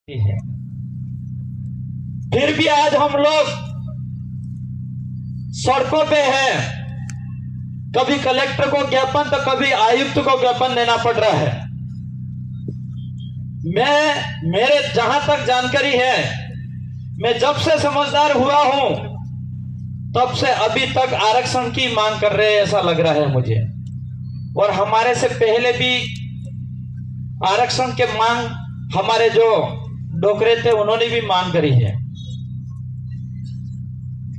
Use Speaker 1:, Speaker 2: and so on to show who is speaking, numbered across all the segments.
Speaker 1: है। फिर भी आज हम लोग सड़कों पे हैं, कभी कलेक्टर को ज्ञापन तो कभी आयुक्त को ज्ञापन देना पड़ रहा है। मेरे जहां तक जानकारी है, मैं जब से समझदार हुआ हूं तब से अभी तक आरक्षण की मांग कर रहे हैं, ऐसा लग रहा है मुझे। और हमारे से पहले भी आरक्षण के मांग हमारे जो डोकरे थे उन्होंने भी मांग करी है।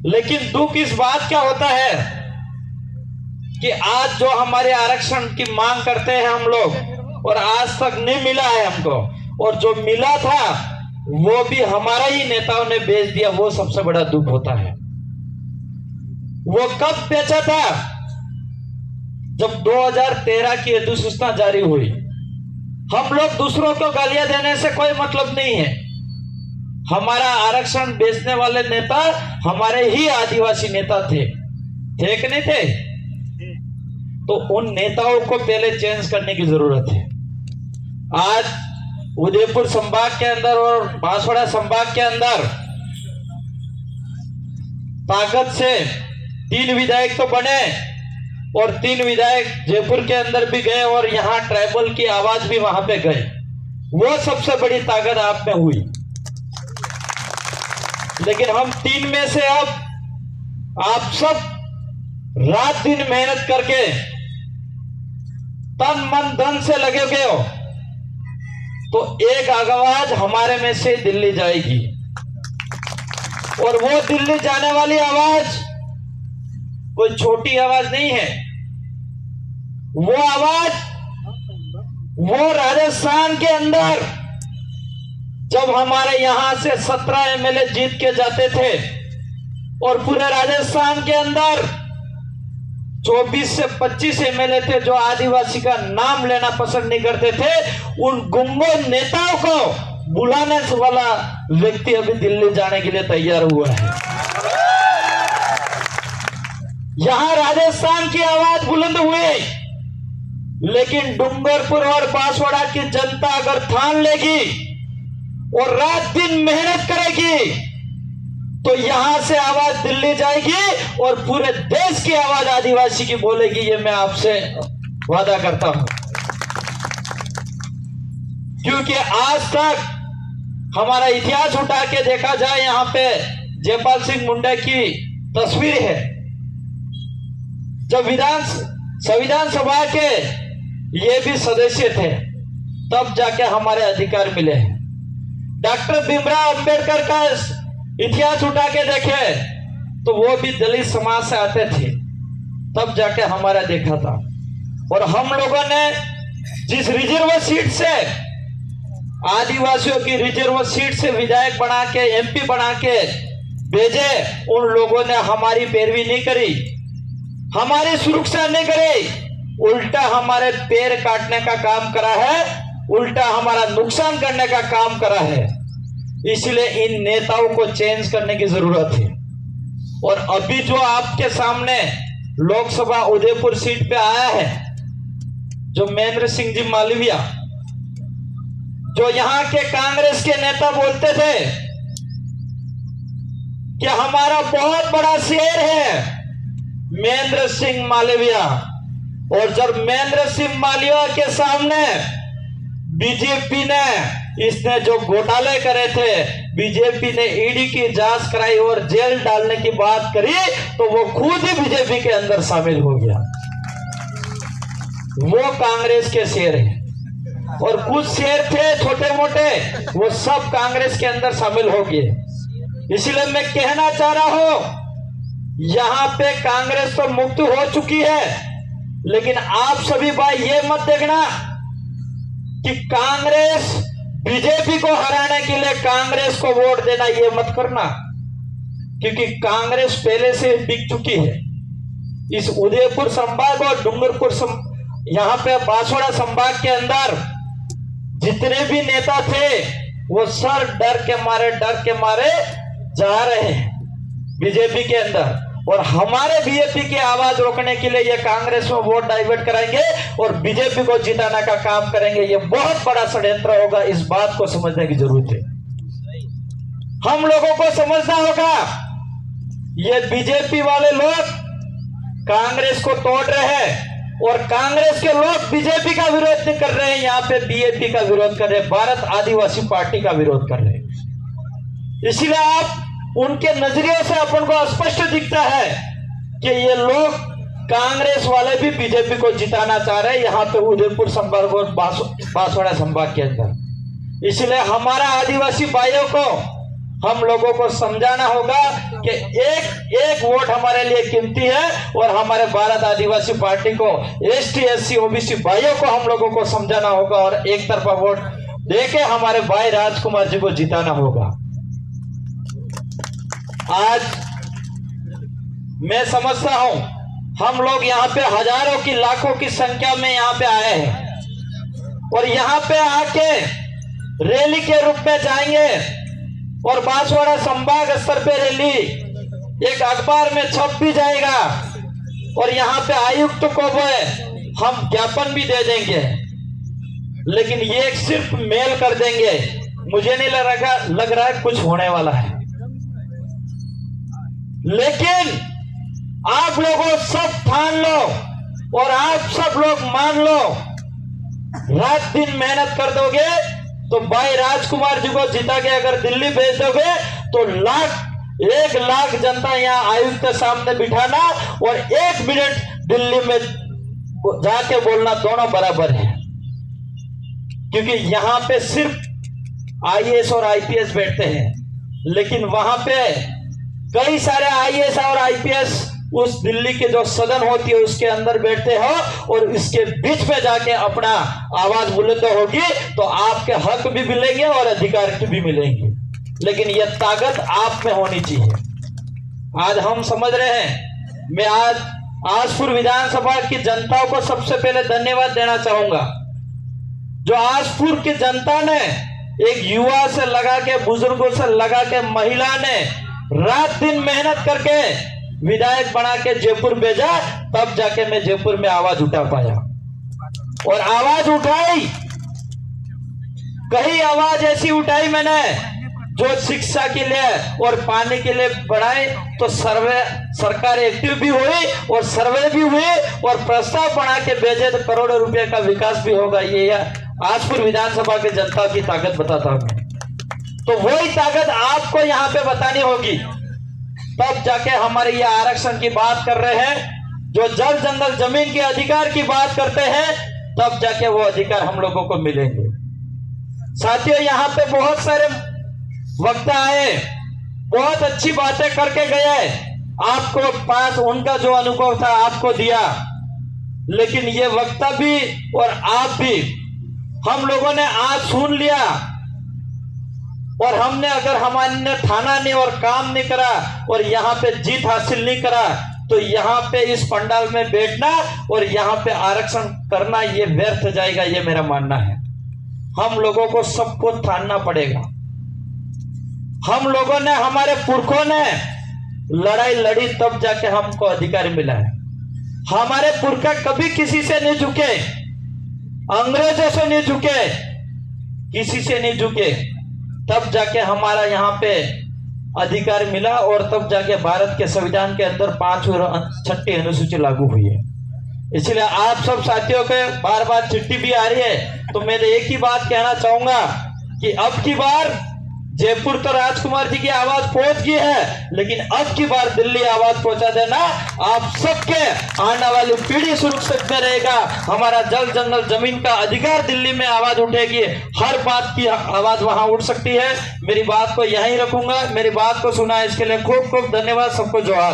Speaker 1: लेकिन दुख इस बात का होता है कि आज जो हमारे आरक्षण की मांग करते हैं हम लोग, और आज तक नहीं मिला है हमको, और जो मिला था वो भी हमारा ही नेताओं ने बेच दिया। वो सबसे बड़ा दुख होता है। वो कब बेचा था? जब 2013 की अधिसूचना जारी हुई। हम लोग दूसरों को गालियां देने से कोई मतलब नहीं है। हमारा आरक्षण बेचने वाले नेता हमारे ही आदिवासी नेता थे कि नहीं थे? तो उन नेताओं को पहले चेंज करने की जरूरत है। आज उदयपुर संभाग के अंदर और बांसवाड़ा संभाग के अंदर ताकत से 3 विधायक तो बने, और 3 विधायक जयपुर के अंदर भी गए, और यहां ट्राइबल की आवाज भी वहां पे गए। वो सबसे बड़ी ताकत आप में हुई। लेकिन हम 3 में से अब आप सब रात दिन मेहनत करके तन मन धन से लगे हुए हो, तो एक आवाज हमारे में से दिल्ली जाएगी। और वो दिल्ली जाने वाली आवाज कोई छोटी आवाज नहीं है। वो आवाज वो राजस्थान के अंदर जब हमारे यहां से 17 एमएलए जीत के जाते थे, और पूरे राजस्थान के अंदर 24 से 25 एमएलए थे जो आदिवासी का नाम लेना पसंद नहीं करते थे, उन गुंगो नेताओं को बुलाने वाला व्यक्ति अभी दिल्ली जाने के लिए तैयार हुआ है। यहां राजस्थान की आवाज बुलंद हुई, लेकिन डूंगरपुर और बांसवाड़ा की जनता अगर ठान लेगी और रात दिन मेहनत करेगी, तो यहां से आवाज दिल्ली जाएगी और पूरे देश की आवाज आदिवासी की बोलेगी। ये मैं आपसे वादा करता हूं, क्योंकि आज तक हमारा इतिहास उठा के देखा जाए, यहां पे जयपाल सिंह मुंडा की तस्वीर है। जब संविधान सभा के ये भी सदस्य थे, तब जाके हमारे अधिकार मिले हैं। डॉक्टर भीमराव अंबेडकर का इतिहास उठा के देखे तो वो भी दलित समाज से आते थे, तब जाके हमारा देखा था। और हम लोगों ने जिस रिजर्व सीट से, आदिवासियों की रिजर्व सीट से विधायक बना के, एमपी बना के भेजे, उन लोगों ने हमारी पैरवी नहीं करी, हमारी सुरक्षा नहीं करी, उल्टा हमारे पैर काटने का काम करा है, उल्टा हमारा नुकसान करने का काम करा है। इसलिए इन नेताओं को चेंज करने की जरूरत है। और अभी जो आपके सामने लोकसभा उदयपुर सीट पे आया है, जो महेंद्र सिंह जी मालविया, जो यहां के कांग्रेस के नेता बोलते थे कि हमारा बहुत बड़ा शेर है महेंद्र सिंह मालविया, और जब महेंद्र सिंह मालविया के सामने बीजेपी ने, इसने जो घोटाले करे थे, बीजेपी ने ईडी की जांच कराई और जेल डालने की बात करी, तो वो खुद ही बीजेपी के अंदर शामिल हो गया। वो कांग्रेस के शेर हैं, और कुछ शेर थे छोटे मोटे, वो सब कांग्रेस के अंदर शामिल हो गए। इसलिए मैं कहना चाह रहा हूं, यहां पे कांग्रेस तो मुक्त हो चुकी है, लेकिन आप सभी भाई ये मत देखना कि कांग्रेस बीजेपी को हराने के लिए कांग्रेस को वोट देना, ये मत करना, क्योंकि कांग्रेस पहले से बिक चुकी है। इस उदयपुर संभाग और डूंगरपुर यहां पे बांसवाड़ा संभाग के अंदर जितने भी नेता थे, वो सर डर के मारे जा रहे हैं बीजेपी के अंदर। और हमारे बीजेपी की आवाज रोकने के लिए ये कांग्रेस में वोट डाइवर्ट कराएंगे और बीजेपी को जिताने का काम करेंगे। ये बहुत बड़ा षड्यंत्र होगा, इस बात को समझने की जरूरत है। हम लोगों को समझना होगा, ये बीजेपी वाले लोग कांग्रेस को तोड़ रहे हैं और कांग्रेस के लोग बीजेपी का विरोध नहीं कर रहे हैं, यहाँ पे बीएपी का विरोध कर रहे हैं, भारत आदिवासी पार्टी का विरोध कर रहे हैं। इसलिए आप उनके नजरिए से अपन को स्पष्ट दिखता है कि ये लोग कांग्रेस वाले भी बीजेपी को जिताना चाह रहे हैं, यहाँ पे उदयपुर संभाग और बांसवाड़ा संभाग के अंदर। इसलिए हमारा आदिवासी भाइयों को, हम लोगों को समझाना होगा कि एक एक वोट हमारे लिए कीमती है और हमारे भारत आदिवासी पार्टी को, एसटी एससी ओबीसी भाइयों को हम लोगों को समझाना होगा और एक तरफा वोट देके हमारे भाई राजकुमार जी को जिताना होगा। आज मैं समझता हूं, हम लोग यहाँ पे हजारों की लाखों की संख्या में यहाँ पे आए हैं और यहाँ पे आके रैली के रूप में जाएंगे और बांसवाड़ा संभाग स्तर पे रैली एक अखबार में छप भी जाएगा और यहाँ पे आयुक्त को हम ज्ञापन भी दे देंगे, लेकिन ये सिर्फ मेल कर देंगे। मुझे नहीं लग रहा है कुछ होने वाला है। लेकिन आप लोगों सब ठान लो और आप सब लोग मान लो, रात दिन मेहनत कर दोगे तो भाई राजकुमार जी को जिता के अगर दिल्ली भेज दोगे तो 1 लाख जनता यहाँ आयुक्त के सामने बिठाना और 1 मिनट दिल्ली में जाके बोलना दोनों बराबर है, क्योंकि यहाँ पे सिर्फ आईएएस और आईपीएस बैठते हैं, लेकिन वहां पे कई सारे आईएएस और आईपीएस उस दिल्ली के जो सदन होती है उसके अंदर बैठते हो और इसके बीच में जाके अपना आवाज बुलंद होगी तो आपके हक भी मिलेंगे और अधिकार भी मिलेंगे, लेकिन यह ताकत आप में होनी चाहिए। आज हम समझ रहे हैं, मैं आज आजपुर विधानसभा की जनता को सबसे पहले धन्यवाद देना चाहूंगा, जो आजपुर की जनता ने एक युवा से लगा के, बुजुर्गों से लगा के, महिला ने रात दिन मेहनत करके विधायक बना के जयपुर भेजा, तब जाके मैं जयपुर में आवाज उठा पाया और आवाज उठाई। कहीं आवाज ऐसी उठाई मैंने जो शिक्षा के लिए और पानी के लिए बढ़ाए, तो सरकार एक्टिव भी हुई और सर्वे भी हुई और प्रस्ताव बना के भेजे तो करोड़ों रुपए का विकास भी होगा। ये आजपुर विधानसभा की जनता की ताकत बताता हूं मैं, तो वही ताकत आपको यहाँ पे बतानी होगी। तब जाके हमारे ये आरक्षण की बात कर रहे हैं, जो जल जंगल जमीन के अधिकार की बात करते हैं, तब जाके वो अधिकार हम लोगों को मिलेंगे। साथियों, यहाँ पे बहुत सारे वक्ता आए, बहुत अच्छी बातें करके गए, आपको पास उनका जो अनुभव था आपको दिया, लेकिन ये वक्ता भी और आप भी, हम लोगों ने आज सुन लिया और हमने अगर हमारे ठाना नहीं और काम नहीं करा और यहाँ पे जीत हासिल नहीं करा तो यहाँ पे इस पंडाल में बैठना और यहाँ पे आरक्षण करना ये व्यर्थ जाएगा, ये मेरा मानना है। हम लोगों को सबको ठानना पड़ेगा। हम लोगों ने, हमारे पुरखों ने लड़ाई लड़ी तब जाके हमको अधिकार मिला है। हमारे पुरखा कभी किसी से नहीं झुके, अंग्रेजों से नहीं झुके, किसी से नहीं झुके, तब जाके हमारा यहाँ पे अधिकार मिला और तब जाके भारत के संविधान के अंदर 5वीं और 6ठी अनुसूची लागू हुई है। इसलिए आप सब साथियों के बार बार चिट्ठी भी आ रही है, तो मैं एक ही बात कहना चाहूंगा कि अब की बार जयपुर तो राजकुमार जी की आवाज पहुंच गई है, लेकिन अब की बार दिल्ली आवाज पहुंचा देना। आप सबके आने वाली पीढ़ी सुरक्षित में रहेगा। हमारा जल जंगल जमीन का अधिकार दिल्ली में आवाज उठेगी, हर बात की आवाज वहां उठ सकती है। मेरी बात को यहीं रखूंगा। मेरी बात को सुना इसके लिए खूब खूब धन्यवाद। सबको जोहार।